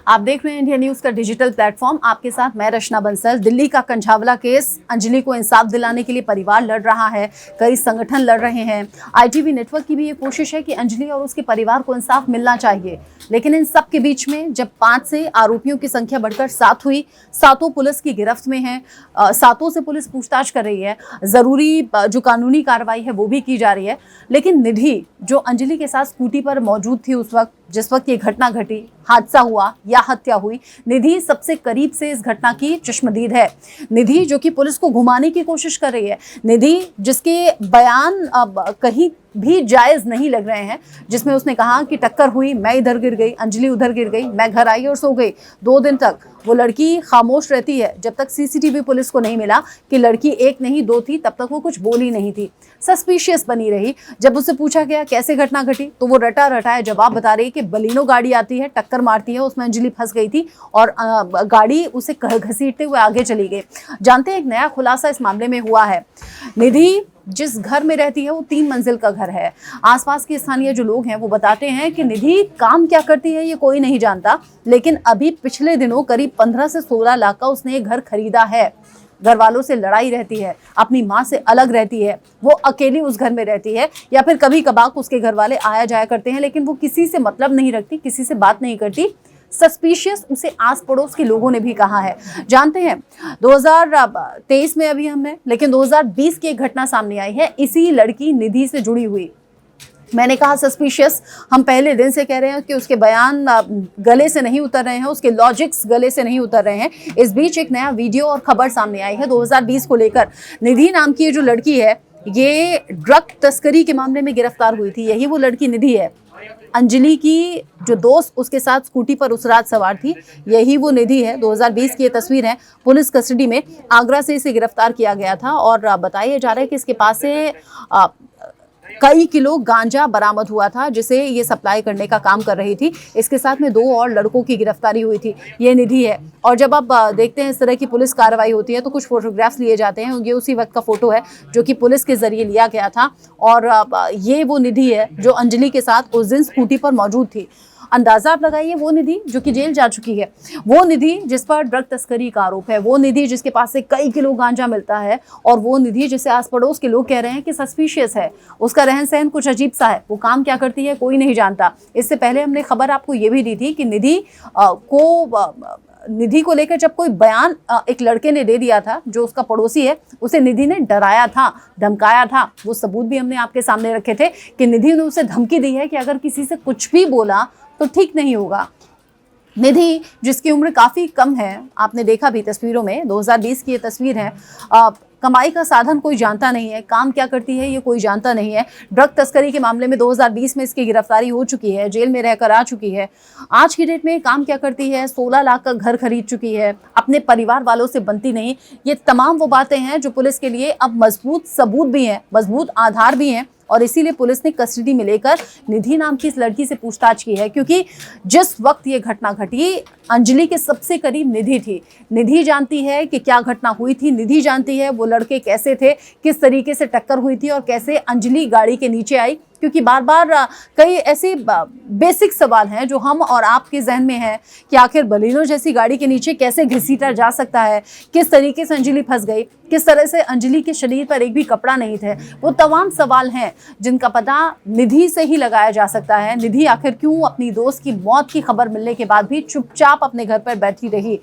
आप देख रहे हैं इंडिया न्यूज का डिजिटल प्लेटफॉर्म। आपके साथ मैं रचना बंसल। दिल्ली का कंझावला केस, अंजलि को इंसाफ दिलाने के लिए परिवार लड़ रहा है, कई संगठन लड़ रहे हैं। आईटीवी नेटवर्क की भी ये कोशिश है कि अंजलि और उसके परिवार को इंसाफ मिलना चाहिए। लेकिन इन सब के बीच में जब 5 से आरोपियों की संख्या बढ़कर 7 हुई, सातों पुलिस की गिरफ्त में हैं, सातों से पुलिस पूछताछ कर रही है, जरूरी जो कानूनी कार्रवाई है वो भी की जा रही है। लेकिन निधि जो अंजलि के साथ स्कूटी पर मौजूद थी उस वक्त जिस वक्त ये घटना घटी, हादसा हुआ या हत्या हुई, निधि सबसे करीब से इस घटना की चश्मदीद है। निधि जो कि पुलिस को घुमाने की कोशिश कर रही है, निधि जिसके बयान अब कहीं भी जायज नहीं लग रहे हैं, जिसमें उसने कहा कि टक्कर हुई, मैं इधर गिर गई, अंजलि उधर गिर गई, मैं घर आई और सो गई। 2 दिन तक वो लड़की खामोश रहती है जब तक सीसीटीवी पुलिस को नहीं मिला कि लड़की एक नहीं 2 थी, तब तक वो कुछ बोली नहीं थी, सस्पिशियस बनी रही। जब उससे पूछा गया कैसे घटना घटी तो वो रटा रटाया जवाब बता रही है कि बलिनो गाड़ी आती है, टक्कर मारती है, उसमें अंजलि फंस गई थी और गाड़ी उसे घसीटते हुए आगे चली गई। जानते हैं एक नया खुलासा इस मामले में हुआ है। निधि जिस घर में रहती है वो 3 मंजिल का घर है। आसपास के स्थानीय जो लोग हैं वो बताते हैं कि निधि काम क्या करती है ये कोई नहीं जानता, लेकिन अभी पिछले दिनों करीब 15 से 16 लाख का उसने एक घर खरीदा है। घर वालों से लड़ाई रहती है, अपनी माँ से अलग रहती है, वो अकेली उस घर में रहती है, या फिर कभी कभार उसके घर वाले आया जाया करते हैं, लेकिन वो किसी से मतलब नहीं रखती, किसी से बात नहीं करती। सस्पिशियस उसे आस पड़ोस के लोगों ने भी कहा है। जानते हैं 2023 में अभी हमने, लेकिन 2020 की एक घटना सामने आई है इसी लड़की निधि से जुड़ी हुई। मैंने कहा सस्पिशियस, हम पहले दिन से कह रहे हैं कि उसके बयान गले से नहीं उतर रहे हैं, उसके लॉजिक्स गले से नहीं उतर रहे हैं। इस बीच एक नया वीडियो और खबर सामने आई है 2020 को लेकर। निधि नाम की ये जो लड़की है ये ड्रग तस्करी के मामले में गिरफ्तार हुई थी। यही वो लड़की निधि है। अंजलि की जो दोस्त उसके साथ स्कूटी पर उस रात सवार थी, यही वो निधि है। 2020 की ये तस्वीर है। पुलिस कस्टडी में आगरा से इसे गिरफ्तार किया गया था और बताया जा रहा है कि इसके पास से कई किलो गांजा बरामद हुआ था जिसे ये सप्लाई करने का काम कर रही थी। इसके साथ में 2 और लड़कों की गिरफ्तारी हुई थी। ये निधि है। और जब आप देखते हैं इस तरह की पुलिस कार्रवाई होती है तो कुछ फोटोग्राफ्स लिए जाते हैं। ये उसी वक्त का फोटो है जो कि पुलिस के जरिए लिया गया था और ये वो निधि है जो अंजलि के साथ उस दिन स्कूटी पर मौजूद थी। अंदाजा आप लगाइए, वो निधि जो कि जेल जा चुकी है, वो निधि जिस पर ड्रग तस्करी का आरोप है, वो निधि जिसके पास से कई किलो गांजा मिलता है, और वो निधि जिसे आस पड़ोस के लोग कह रहे हैं कि सस्पिशियस है, उसका रहन सहन कुछ अजीब सा है, वो काम क्या करती है कोई नहीं जानता। इससे पहले हमने खबर आपको ये भी दी थी कि निधि को लेकर जब कोई बयान एक लड़के ने दे दिया था जो उसका पड़ोसी है, उसे निधि ने डराया था, धमकाया था। वो सबूत भी हमने आपके सामने रखे थे कि निधि ने उसे धमकी दी है कि अगर किसी से कुछ भी बोला तो ठीक नहीं होगा। निधि जिसकी उम्र काफ़ी कम है, आपने देखा भी तस्वीरों में, 2020 की ये तस्वीर है। कमाई का साधन कोई जानता नहीं है, काम क्या करती है ये कोई जानता नहीं है। ड्रग तस्करी के मामले में 2020 में इसकी गिरफ्तारी हो चुकी है, जेल में रहकर आ चुकी है। आज की डेट में काम क्या करती है, 16 लाख का घर खरीद चुकी है, अपने परिवार वालों से बनती नहीं। ये तमाम वो बातें हैं जो पुलिस के लिए अब मजबूत सबूत भी हैं, मजबूत आधार भी हैं, और इसीलिए पुलिस ने कस्टडी में लेकर निधि नाम की इस लड़की से पूछताछ की है। क्योंकि जिस वक्त ये घटना घटी, अंजलि के सबसे करीब निधि थी। निधि जानती है कि क्या घटना हुई थी, निधि जानती है वो लड़के कैसे थे, किस तरीके से टक्कर हुई थी और कैसे अंजलि गाड़ी के नीचे आई। क्योंकि बार बार कई ऐसे बेसिक सवाल हैं जो हम और आपके जहन में हैं कि आखिर बलिनो जैसी गाड़ी के नीचे कैसे घसीटा जा सकता है, किस तरीके से अंजलि फंस गई, किस तरह से अंजलि के शरीर पर एक भी कपड़ा नहीं थे। वो तमाम सवाल हैं जिनका पता निधि से ही लगाया जा सकता है। निधि आखिर क्यों अपनी दोस्त की मौत की खबर मिलने के बाद भी चुपचाप अपने घर पर बैठी रही।